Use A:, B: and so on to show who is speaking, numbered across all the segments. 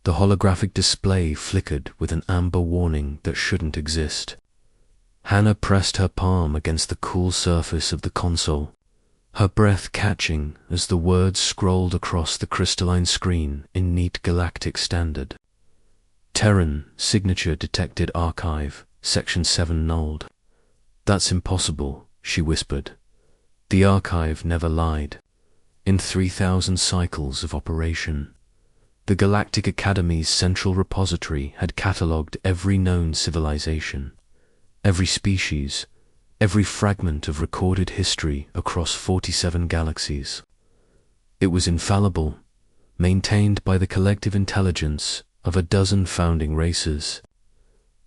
A: The holographic display flickered with an amber warning that shouldn't exist. Hannah pressed her palm against the cool surface of the console, her breath catching as the words scrolled across the crystalline screen in neat galactic standard. Terran, signature detected archive, Section 7 nulled. That's impossible, she whispered. The archive never lied. In 3,000 cycles of operation, the Galactic Academy's central repository had catalogued every known civilization, every species, every fragment of recorded history across 47 galaxies. It was infallible, maintained by the collective intelligence of a dozen founding races.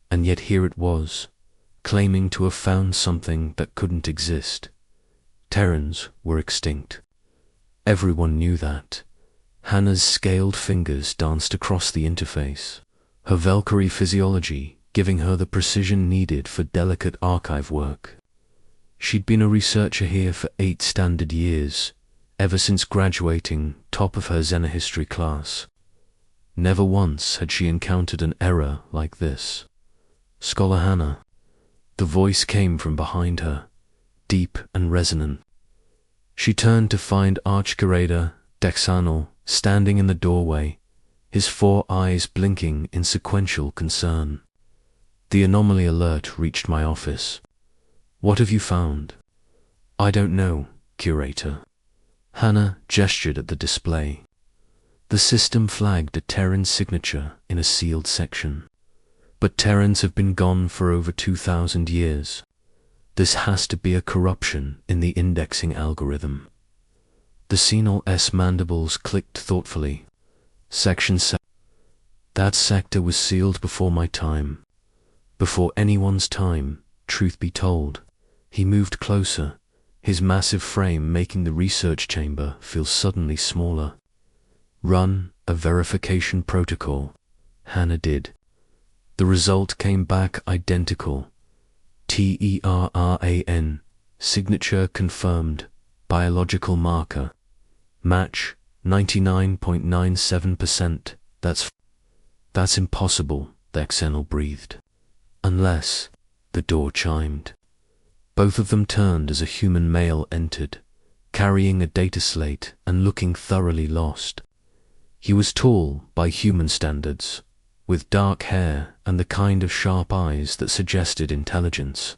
A: And yet here it was, claiming to have found something that couldn't exist. Terrans were extinct. Everyone knew that. Hannah's scaled fingers danced across the interface, her Valkyrie physiology giving her the precision needed for delicate archive work. She'd been a researcher here for 8 standard years, ever since graduating top of her Xenohistory class. Never once had she encountered an error like this. Scholar Hannah. The voice came from behind her, deep and resonant. She turned to find Arch-Curator Dexanal standing in the doorway, his 4 eyes blinking in sequential concern. The anomaly alert reached my office. What have you found? I don't know, Curator. Hannah gestured at the display. The system flagged a Terran signature in a sealed section. But Terrans have been gone for over 2,000 years. This has to be a corruption in the indexing algorithm. The senile S mandibles clicked thoughtfully. Section 7. That sector was sealed before my time. Before anyone's time, truth be told. He moved closer, his massive frame making the research chamber feel suddenly smaller. Run a verification protocol. Hannah did. The result came back identical. TERRAN, signature confirmed, biological marker. Match 99.97%. That's impossible, Dexanal breathed. Unless, the door chimed. Both of them turned as a human male entered, carrying a data slate and looking thoroughly lost. He was tall by human standards, with dark hair and the kind of sharp eyes that suggested intelligence.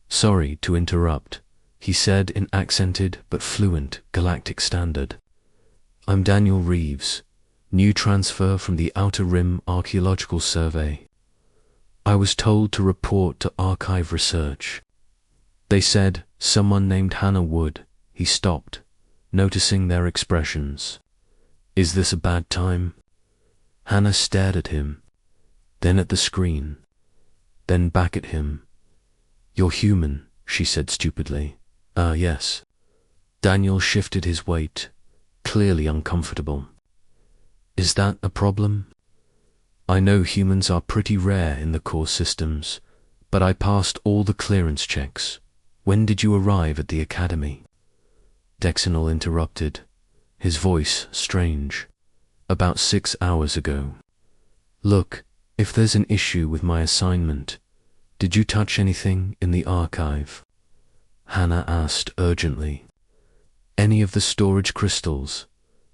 A: Sorry to interrupt, he said in accented but fluent galactic standard. I'm Daniel Reeves, new transfer from the Outer Rim Archaeological Survey. I was told to report to archive research. They said someone named Hannah would. He stopped, noticing their expressions. Is this a bad time? Hannah stared at him, then at the screen, then back at him. You're human, she said stupidly. Yes. Daniel shifted his weight, clearly uncomfortable. Is that a problem? I know humans are pretty rare in the core systems, but I passed all the clearance checks. When did you arrive at the academy? Dexanal interrupted, his voice strange. About 6 hours ago. Look, if there's an issue with my assignment, did you touch anything in the archive? Hannah asked urgently. Any of the storage crystals,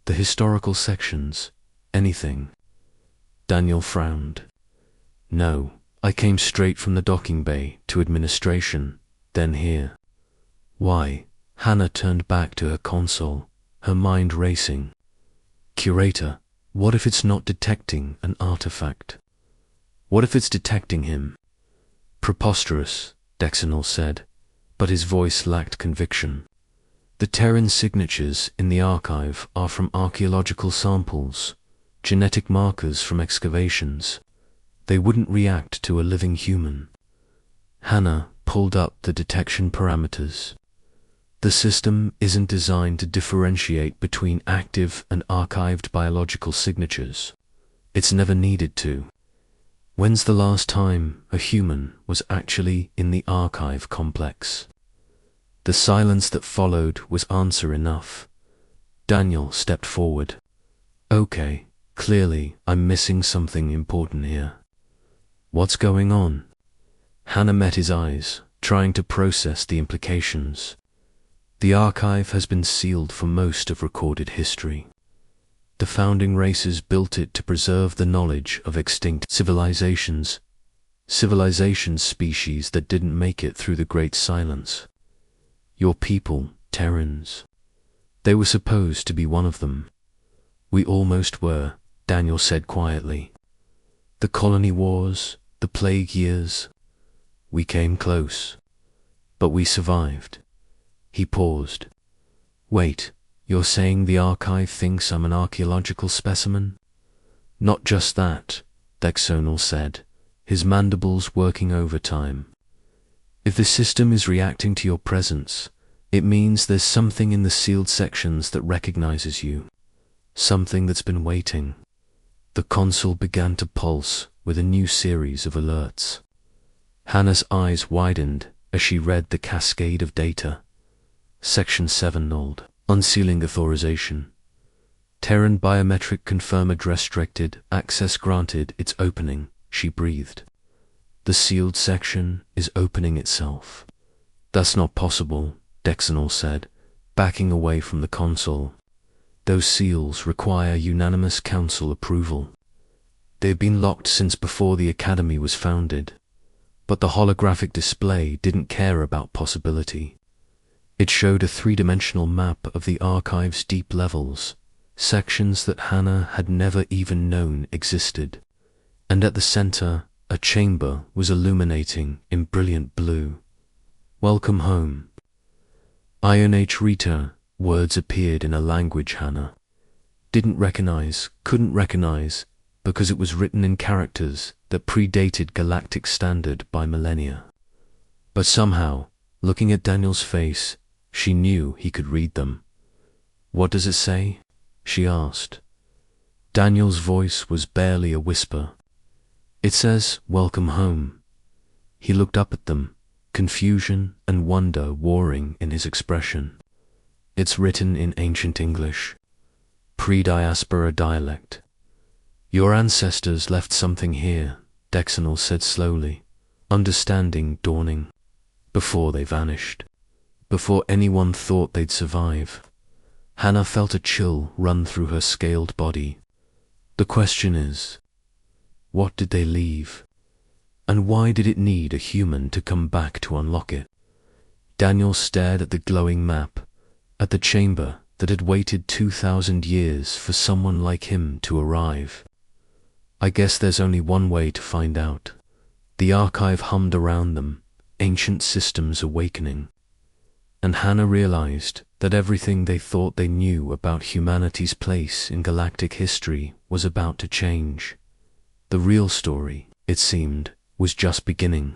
A: the historical sections, anything? Daniel frowned. No, I came straight from the docking bay to administration, then here. Why? Hannah turned back to her console, her mind racing. Curator, what if it's not detecting an artifact? What if it's detecting him? Preposterous, Dexanal said, but his voice lacked conviction. The Terran signatures in the archive are from archaeological samples, genetic markers from excavations. They wouldn't react to a living human. Hannah pulled up the detection parameters. The system isn't designed to differentiate between active and archived biological signatures. It's never needed to. When's the last time a human was actually in the archive complex? The silence that followed was answer enough. Daniel stepped forward. Okay, Clearly, I'm missing something important here. What's going on? Hannah met his eyes, trying to process the implications. The archive has been sealed for most of recorded history. The founding races built it to preserve the knowledge of extinct civilizations species that didn't make it through the Great Silence. Your people, Terrans. They were supposed to be one of them. We almost were, Daniel said quietly. The colony wars, the plague years. We came close. But we survived. He paused. Wait, you're saying the archive thinks I'm an archaeological specimen? Not just that, Dexonal said, his mandibles working overtime. If the system is reacting to your presence, it means there's something in the sealed sections that recognizes you. Something that's been waiting. The console began to pulse with a new series of alerts. Hannah's eyes widened as she read the cascade of data. Section 7 nulled. Unsealing authorization. Terran biometric confirm address restricted, access granted, it's opening, she breathed. The sealed section is opening itself. That's not possible, Dexonal said, backing away from the console. Those seals require unanimous council approval. They've been locked since before the Academy was founded. But the holographic display didn't care about possibility. It showed a three-dimensional map of the archive's deep levels, sections that Hannah had never even known existed. And at the center, a chamber was illuminating in brilliant blue. Welcome home. Iron H. Rita, words appeared in a language Hannah couldn't recognize, because it was written in characters that predated galactic standard by millennia. But somehow, looking at Daniel's face, she knew he could read them. What does it say? She asked. Daniel's voice was barely a whisper. It says, welcome home. He looked up at them, confusion and wonder warring in his expression. It's written in ancient English, pre-diaspora dialect. Your ancestors left something here, Dexonal said slowly, understanding dawning, before they vanished, before anyone thought they'd survive. Hannah felt a chill run through her scaled body. The question is, what did they leave? And why did it need a human to come back to unlock it? Daniel stared at the glowing map, at the chamber that had waited 2,000 years for someone like him to arrive. I guess there's only one way to find out. The archive hummed around them, ancient systems awakening. And Hannah realized that everything they thought they knew about humanity's place in galactic history was about to change. The real story, it seemed, was just beginning.